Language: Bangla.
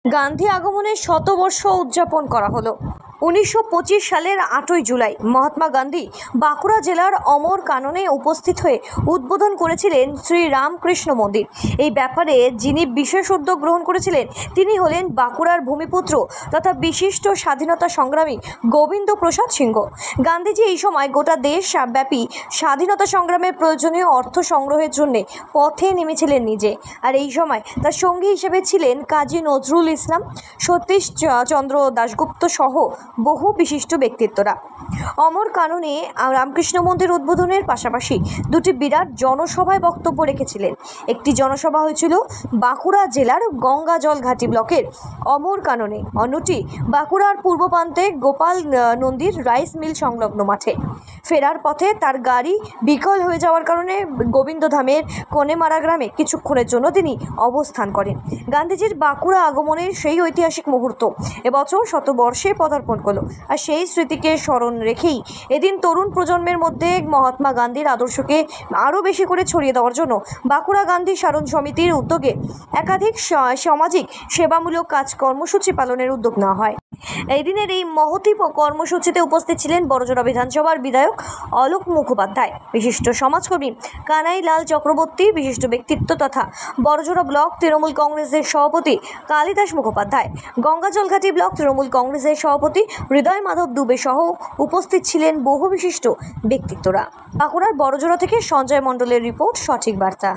গান্ধী আগমনের শতবর্ষ উদযাপন করা হলো। 1925 সালের 8ই জুলাই মহাত্মা গান্ধী বাঁকুড়া জেলার অমর কাননে উপস্থিত হয়ে উদ্বোধন করেছিলেন শ্রী রামকৃষ্ণ মন্দির। এই ব্যাপারে যিনি বিশেষ উদ্যোগ গ্রহণ করেছিলেন তিনি হলেন বাঁকুড়ার ভূমিপুত্র তথা বিশিষ্ট স্বাধীনতা সংগ্রামী গোবিন্দ প্রসাদ সিংহ। গান্ধীজি এই সময় গোটা দেশব্যাপী স্বাধীনতা সংগ্রামের প্রয়োজনীয় অর্থ সংগ্রহের জন্য পথে নেমেছিলেন নিজে। আর এই সময় তার সঙ্গী হিসেবে ছিলেন কাজী নজরুল ইসলাম, সতীশ চন্দ্র দাশগুপ্ত সহ বহু বিশিষ্ট ব্যক্তিত্বরা। অমর কাননে রামকৃষ্ণ মন্দির উদ্বোধনের পাশাপাশি দুটি বিরাট জনসভায় বক্তব্য রেখেছিলেন। একটি জনসভা হয়েছিল বাঁকুড়া জেলার গঙ্গাজল ঘাটি ব্লকের অমর কাননে, অন্যটি বাঁকুড়ার পূর্ব প্রান্তে গোপাল নন্দীর রাইস মিল সংলগ্ন মাঠে। ফেরার পথে তার গাড়ি বিকল হয়ে যাওয়ার কারণে গোবিন্দধামের কোনেমারা গ্রামে কিছুক্ষণের জন্য তিনি অবস্থান করেন। গান্ধীজির বাঁকুড়া আগমনের সেই ঐতিহাসিক মুহূর্ত এবছর শতবর্ষে পদার্পণ করলো। আর সেই স্মৃতিকে স্মরণ রেখেই এদিন তরুণ প্রজন্মের মধ্যে মহাত্মা গান্ধীর আদর্শকে আরও বেশি করে ছড়িয়ে দেওয়ার জন্য বাঁকুড়া গান্ধী সারণ সমিতির উদ্যোগে একাধিক সামাজিক সেবামূলক কর্মসূচি পালনের উদ্যোগ নেওয়া হয়। এই দিনের এই মহতী কর্মসূচিতে উপস্থিত ছিলেন বড়জোড়া বিধানসভার বিধায়ক অলোক মুখোপাধ্যায়, বিশিষ্ট সমাজকর্মী কানাই লাল চক্রবর্তী, বিশিষ্ট ব্যক্তিত্ব তথা বড়জোড়া ব্লক তৃণমূল কংগ্রেসের সভাপতি কালিদাস মুখোপাধ্যায়, গঙ্গাজলঘাটি ব্লক তৃণমূল কংগ্রেসের সভাপতি হৃদয় মাধব দুবে সহ উপস্থিত ছিলেন বহু বিশিষ্ট ব্যক্তিত্বরা। বাঁকুড়ার বড়জোড়া থেকে সঞ্জয় মণ্ডলের রিপোর্ট, সঠিক বার্তা।